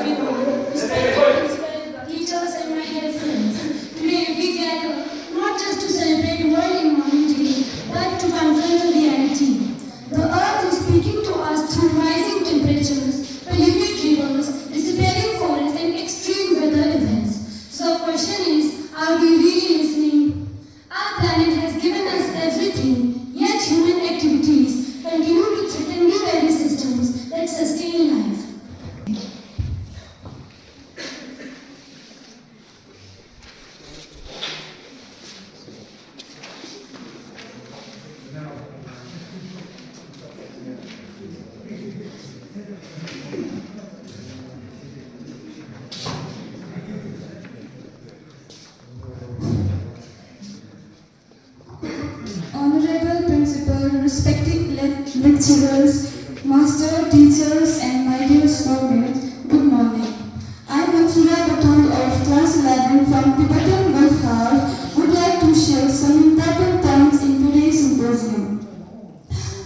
everyone, respected principal, teachers and my dear friends. Today we gather not just to celebrate World Environment Day, but to confront a reality. The earth is speaking to us through rising temperatures, polluted rivers, disappearing forests and extreme weather events. So the question is, are we really listening? Our planet has given us everything, yet human activities continue to threaten the very systems that sustain life. Honorable Principal, respected lecturers, master, teachers, and my dear students, good morning. I am Mansura Batul of Class 11 from Tibetan Gulf House, would like to share some important points in today's symposium.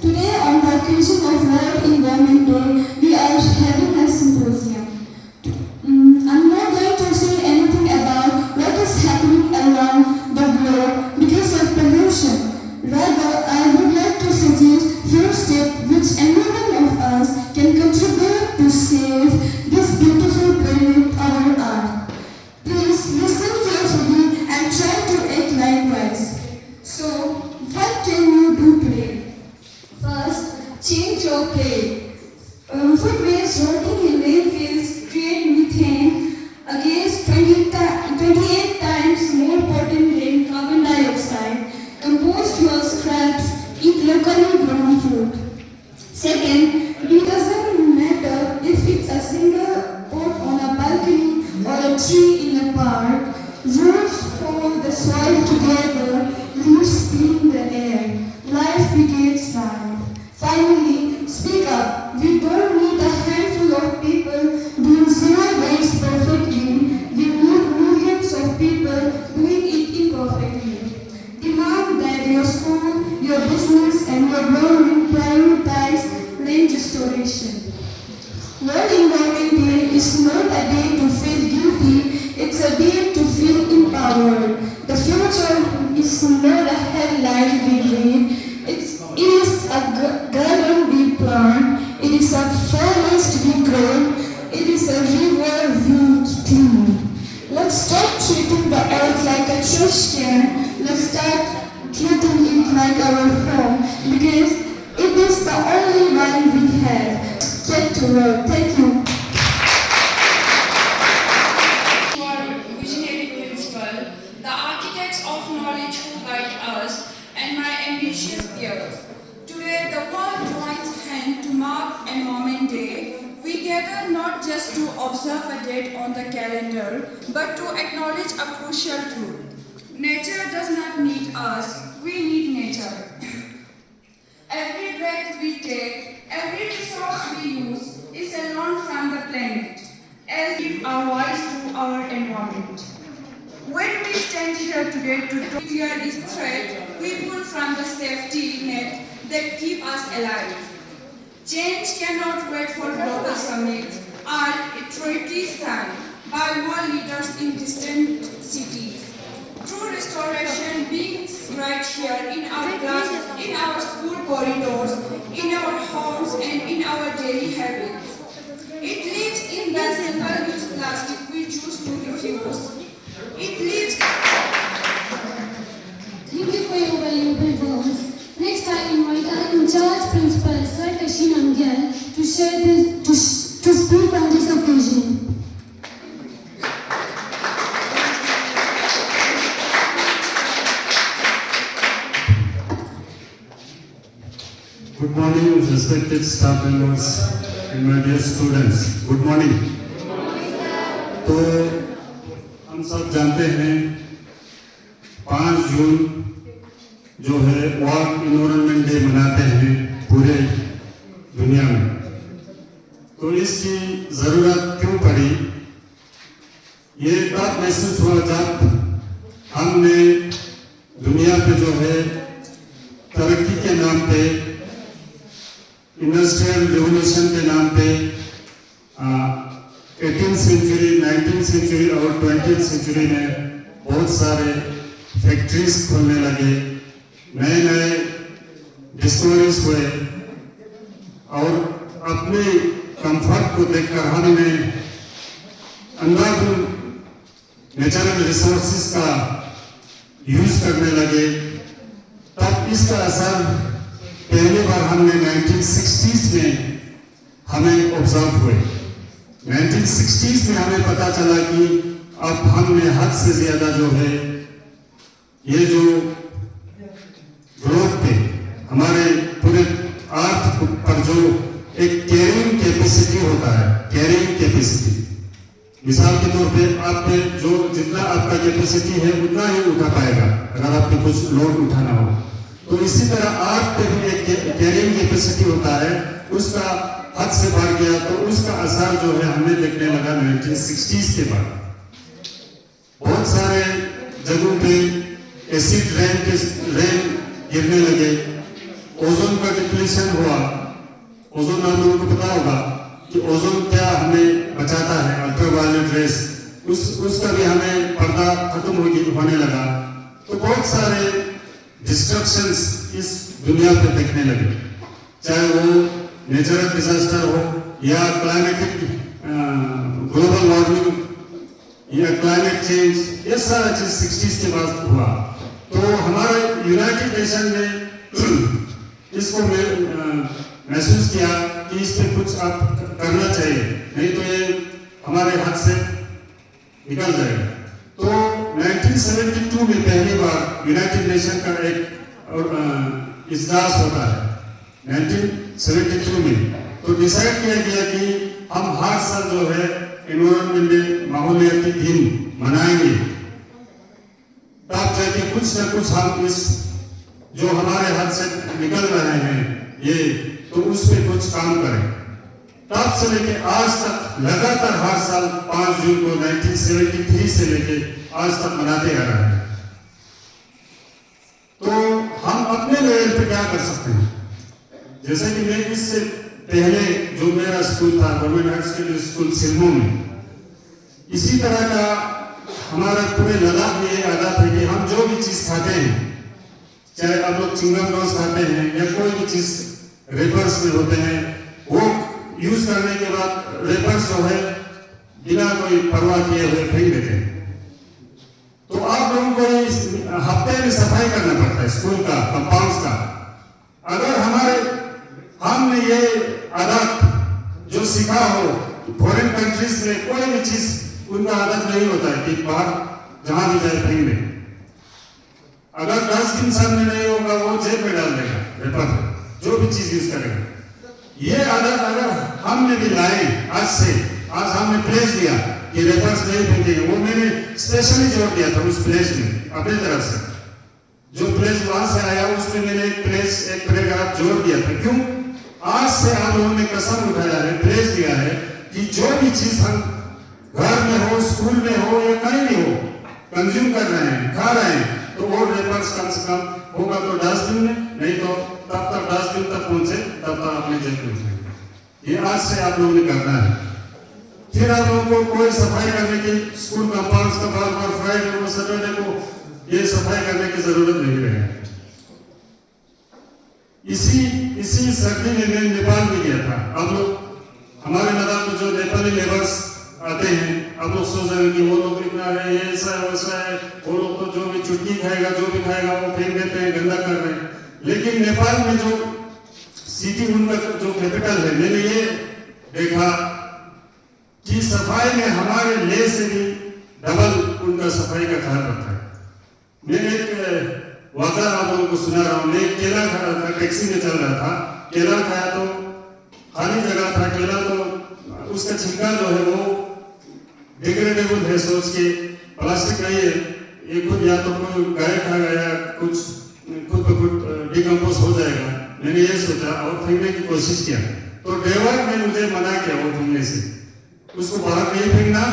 Today, on the occasion of World Environment Day, we are having a symposium. I'm not going to say anything about what is happening around the globe because of pollution. Rather, I would like to suggest few steps which any one of us can contribute to save this beautiful planet, our Earth. Please listen carefully and try to act likewise. So, what can you do today? First, change your plate. Food waste rotting in landfills create methane against 28 times more potent than carbon dioxide. Compost your scraps, eat locally grown food. Second, it doesn't matter if it's a single pot on a balcony or a tree in a park. Roots hold the soil together, leaves clean the air. Life begins now. Finally, speak up. We don't need a handful of people doing zero waste perfectly. We need millions of people doing it imperfectly. Demand that your school, your business, and your government prioritize land restoration. World Environment Day is not a day to feel guilty, it's a day to feel empowered. The future is not a headline we read, it is a garden we plant, it is a forest we grow, it is a river we clean. Let's stop treating the earth like a trash can. Let's start treating it like our home because it is the only one we have. Get to work. Thank you. Our visionary principal, the architects of knowledge who guide us, and my ambitious peers. Today, the world joins hands to mark Environment Day. We gather not just to observe a date on the calendar, but to acknowledge a crucial truth. Nature does not need us, we need nature. Every breath we take, every resource we use is a loan from the planet, as we give our voice to our environment. When we stand here today to clear this threat, we pull from the safety net that keep us alive. Change cannot wait for global summits or treaties signed by world leaders in distant cities. True restoration begins right here in our class, in our school corridors, in our homes and in our daily habits. It lives in the single-use plastic we choose to refuse. It lives. Thank you for your valuable words. Next, I invite our in-charge principal, Sir Kashi Namgyal, to speak on this occasion. Good morning, respected staff members and my dear students. Good morning. तो हम सब जानते हैं 5 जून जो है world environment day मनाते हैं पूरे दुनिया में। तो इसकी ज़रूरत क्यों पड़ी? ये तब महसूस हुआ जब हमने दुनिया पे जो है तरक्की के नाम पे, इंडस्ट्रियल रिवोल्यूशन के नाम पे 18 सेंचुरी, 19th सेंचुरी और 20th सेंचुरी में बहुत सारे फैक्ट्रीज खुलने लगे, नए नए डिस्कवरीज हुए और अपने कंफर्ट को देखकर हमने अंधाधुंध नेचुरल रिसोर्सेज का यूज करने लगे। तब इसका असर पहली बार हमने 1960s में हमें ऑब्जर्व हुए। 1960s में हमें पता चला कि अब हमने हद से ज्यादा जो है ये जो ग्रोथ पे हमारे पूरे अर्थ पर जो एक कैरिंग कैपेसिटी होता है, कैरिंग कैपेसिटी, मिसाल के तौर पे आप पे जो जितना आपका कैपेसिटी है उतना ही उठा पाएगा अगर आपको कुछ लोड उठाना हो। तो इसी तरह आर्ट पे भी एक कैरिंग कैपेसिटी होता है, उसका हद से बढ़ गया तो उसका असर जो है हमें देखने लगा 1960s के बाद। बहुत सारे जगहों पे एसिड रेन गिरने लगे, ओजोन का डिप्लीशन हुआ। ओजोन आप लोगों को पता होगा कि ओजोन क्या हमें बचाता है, अल्ट्रावायलेट रेस, उसका भी हमें पर्दा खत्म होने लगा। तो बहुत सारे डिस्ट्रक्शंस इस दुनिया पे देखने लगे, चाहे वो नेचुरल डिजास्टर हो या क्लाइमेटिक ग्लोबल वार्मिंग या क्लाइमेट चेंज, ये सारा चीज 60s के बाद हुआ। तो हमारे यूनाइटेड नेशन ने इसको महसूस किया कि इस पे कुछ अब करना चाहिए, नहीं तो ये हमारे हाथ से निकल जाएगा। तो 1972 में पहली बार यूनाइटेड नेशन का एक इजलास होता है 1972 में। तो डिसाइड किया गया कि हम हर साल जो है एनवायरनमेंट डे, माहौलियाती दिन मनाएंगे, तब जाके कुछ न कुछ हम इस जो हमारे हाथ से निकल रहे हैं ये, तो उस पे कुछ काम करें। तब से लेके आज तक लगातार हर साल 5 जून को 1973 से लेके आज तक मनाते आ रहे हैं। तो हम अपने लेवल पे क्या कर सकते हैं? जैसे कि मैं इससे पहले जो मेरा स्कूल था गवर्नमेंट हाई सेकेंडरी स्कूल सिल्मो में, इसी तरह का हमारा पूरे लद्दाख में ये आदत है कि हम जो भी चीज खाते हैं, चाहे आप लोग चिंगम रोज खाते हैं या कोई भी चीज रेपर्स में होते हैं, वो यूज करने के बाद रेपर्स जो है बिना कोई परवाह किए हुए फेंक देते हैं। तो आप लोगों को हफ्ते में सफाई करना पड़ता है स्कूल का, कंपाउंड्स का। अगर हमने ये आदत जो सीखा हो, फॉरेन कंट्रीज में कोई भी चीज उनका आदत नहीं होता है कि बाहर जहां भी जाए फेंक दें। अगर डस्टबिन सामने नहीं होगा वो जेब में डाल देगा रेपर, जो भी चीज यूज करेगा। ये आदत अगर हमने भी लाए आज हमने प्लेस दिया कि रेपर्स नहीं फेंकेंगे, वो मैंने स्पेशली जोड़ दिया था उस प्लेस में अपनी तरफ से, जो प्लेस वहां से आया उसमें मैंने एक पैराग्राफ जोड़ दिया था। क्यों? आज से आप लोगों ने कसम उठाया है, प्लेस दिया है कि जो भी चीज हम घर में हो, स्कूल में हो या कहीं भी हो कंज्यूम कर रहे हैं, खा रहे हैं, तो वो रेपर्स कम से कम होगा तो डस्टबिन में, नहीं तो तब तक डस्टबिन तक पहुंचे तब तक अपने जेब में उठाएंगे। ये आज से आप लोगों ने करना है। फिर आप लोगों को कोई सफाई करने की, स्कूल कंपाउंड्स का बार फ्राइडे को सैटरडे को ये सफाई करने की जरूरत नहीं रहेगी। इसी सर्दी में मैं नेपाल में गया था। आप लोग हमारे लद्दाख में जो नेपाली लेबर्स आते हैं, आप लोग सोच रहे हैं कि वो लोग इतना है, ये ऐसा है वैसा है, वो लोग तो जो भी चुटकी खाएगा जो भी खाएगा वो फेंक देते हैं, गंदा कर रहे हैं। लेकिन नेपाल में जो सिटी उनका जो कैपिटल है, मैंने ये देखा कि सफाई में हमारे ले से भी डबल उनका सफाई का ख्याल रखता है। मैं एक वाक़या आप लोगों को सुना रहा हूँ। मैं केला खा रहा था, टैक्सी में चल रहा था, केला खाया तो खाली जगह था, केला तो उसका छिलका जो है वो डिग्रेडेबल है, सोच के प्लास्टिक नहीं है, ये खुद या तो कोई गाय खा गया या कुछ खुद ब खुद डिकम्पोज हो जाएगा। मैंने ये सोचा और फेंकने की कोशिश किया, तो ड्राइवर ने मुझे मना किया वो फेंकने से, उसको बाहर नहीं फेंकना,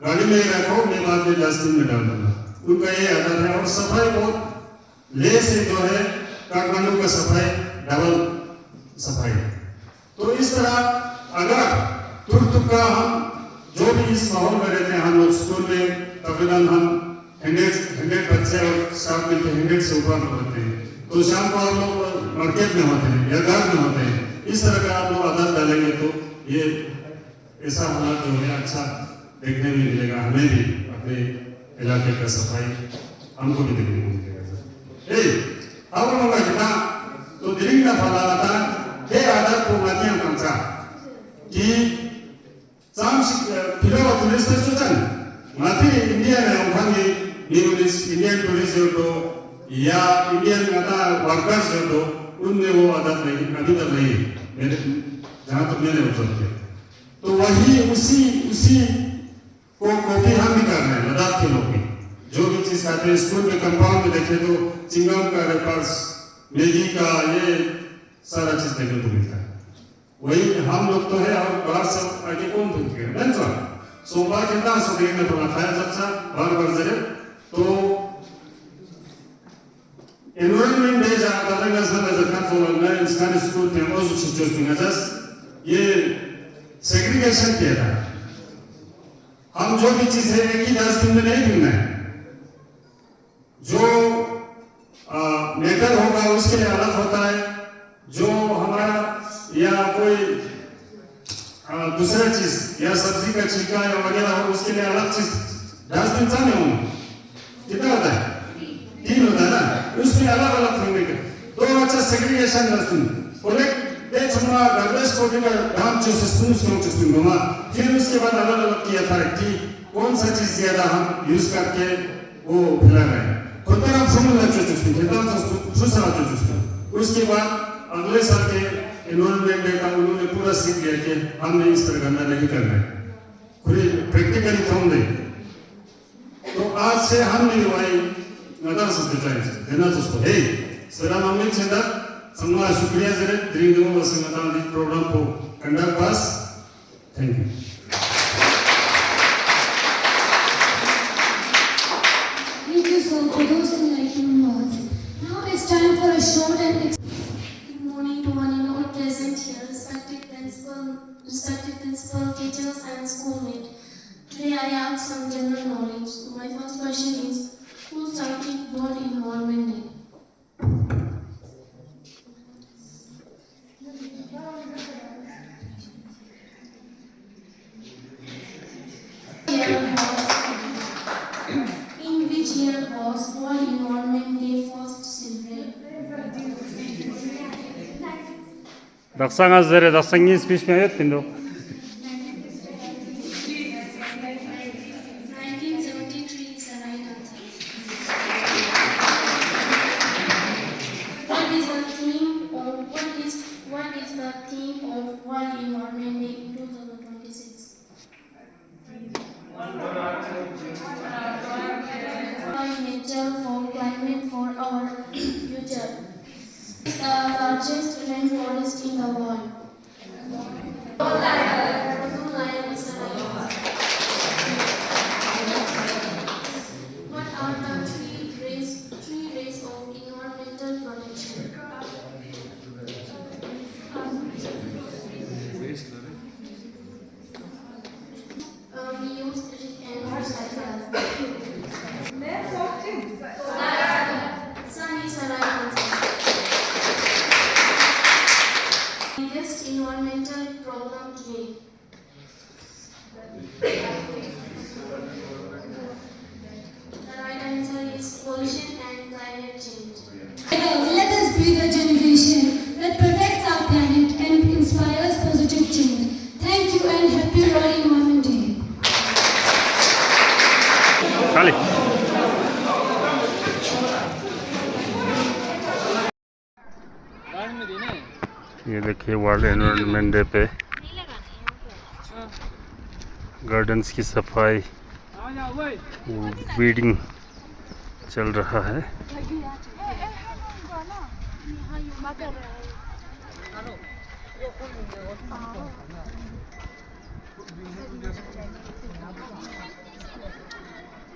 गाड़ी में ही रखो, मैं बाद में डस्टबिन में डाल दूंगा। उनका ये आदत है। और सफाई बहुत ले से जो है काठमांडू का सफाई डबल सफाई। तो इस तरह अगर तुक का हम जो भी इस माहौल में रहते हैं, हम लोग स्कूल में तकरीबन हम 100 बच्चे और स्टाफ मिलकर 100 से ऊपर होते हैं। तो शाम को आप लोग मार्केट में होते हैं या घर में होते हैं, इस तरह का आप लोग आदत डालेंगे तो ये ऐसा हालात जो है अच्छा देखने में मिलेगा। हमें भी अपने इलाके का सफाई हमको भी देखने को मिलेगा। अब हम लोग kita तो दिलिंग का फला आता है आदत को माती हम कंचा कि साम फिलो टूरिस्ट चुचन माती इंडिया में उठांगे न्यूलिस्ट इंडियन टूरिस्ट जो तो या इंडियन आता वर्कर्स जो तो उनमें वो आदत नहीं अभी तक नहीं है मेरे जहाँ तक मैंने ऑब्जर्व किया। तो वही उसी को कॉपी हम भी कर रहे हैं लद्दाख के लोग भी। जो भी चीज खाते हैं स्कूल में कंपाउंड में देखे तो चिंगम का रेपर्स मैगी का ये सारा चीज देखने को मिलता है। वही हम लोग तो है और बाहर सब आगे कौन देखेगा नहीं सर सोमवार कितना सो देखने को ना फायर अच्छा बार जरे तो environment day जा करने का समय जब तो ना इंसान स्कूल में वो जो चीज़ में जस्ट ये सेग्रीगेशन किया था। हम जो भी चीज है एक ही डस्टबिन में नहीं फेंकना है। जो मेटल होगा उसके लिए अलग होता है, जो हमारा या कोई दूसरा चीज या सब्जी का छिलका या वगैरह हो उसके लिए अलग चीज डस्टबिन सामने होगा। कितना होता है 3 होता है ना, उसमें अलग अलग फेंकने का तो अच्छा सेग्रीगेशन डस्टबिन कलेक्ट दे चुना गार्बेज को भी हम चूज घुमा फिर उसके बाद अलग अलग किया था कि कौन सा चीज ज्यादा हम यूज करके वो फैला रहे हैं। कोतरा फॉर्मूला उसके बाद अगले साल के एनवायरमेंट डे का उन्होंने पूरा सीख लिया कि हमने इस तरह गंदा नहीं करना है, पूरी प्रैक्टिकली थम दे। तो आज से हम नहीं वही नदा सकते चाहिए देना उसको हे सरा मामले चंदा semua शुक्रिया जरे ड्रीम वसंगता दी प्रोग्राम को conduct pass. Thank you. Thank you so for those enlightening words. Now it's time for a short and good morning to one and all present here, respected principal, teachers and schoolmates. Today I have some general knowledge. My first question is, who started World Environment Day? In which year was World Environment Day first celebrated? Daksanız zere daksangin speech में आयत पिंडो 1973 is the right answer. What is the theme of World Environment Day in 2026? Nature for climate for our future. The largest rainforest in the world. Ozone layer is the right answer. What are the three ways of environmental protection? We use and recycle. Sun is the right answer. Biggest environmental problem today. The right answer is pollution and climate change. Let us be the generation that protects our planet and inspires positive change. Thank you and happy World Environment Day. खाली ये देखिए world environment day पे gardens की सफाई weeding चल रहा है।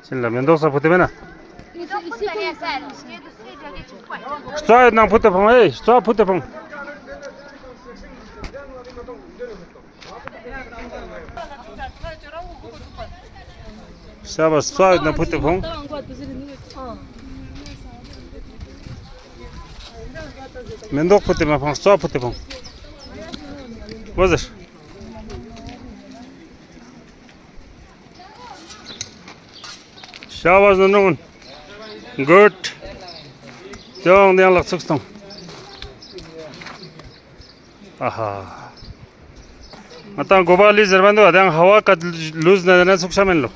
चल Mendoza putte mena. Что нам putte pom? Эй, что putte pom? शाबाश स्वाद न पुते फों मेंदोक पुते मा फों स्वा पुते फों वजर शाबाश ननोन गुड जों दियां लक सुक्स्तों आहा आता गोबाली जरबंदो अदंग हवा का लूज नदना सुक्षामेन लो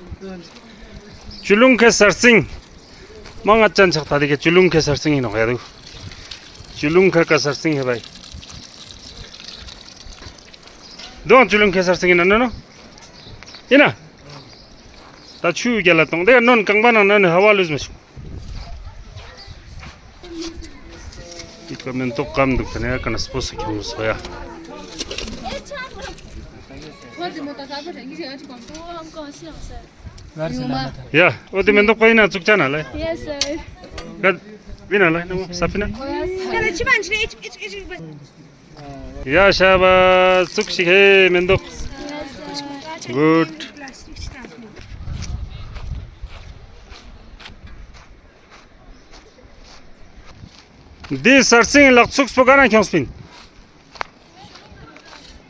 चुलुंग के सरसिंग मंग अच्छन सकता दिखे चुलुंग के सरसिंग ही नो यादू चुलुंग का सरसिंग है भाई दो चुलुंग के सरसिंग न न इना ताचू गेला तों दे नन कंगबाना न हवा लूज मस इकमेन तो काम दुखने कन स्पोस के मुसया या वो तो मैं तो कोई ना चुक जाना ले Yes, sir. कद बिना ले नमो सफिना या शाबाश चुक शिखे मैं तो गुड दी सर्चिंग लक चुक स्पोगाना क्यों स्पिन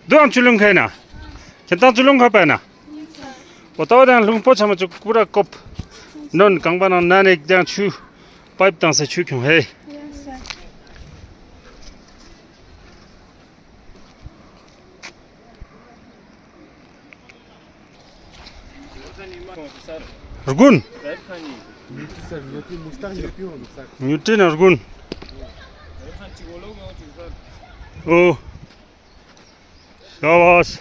दो हम चुलुंग है ना कितना चुलुंग है पे ना बताओ दें लुंग पोछा में चुक पूरा कप नॉन कंगबाना नाने एक दें चु पाइप तां से चु क्यों है अर्गुन न्यूटन अर्गुन ओ शाबाश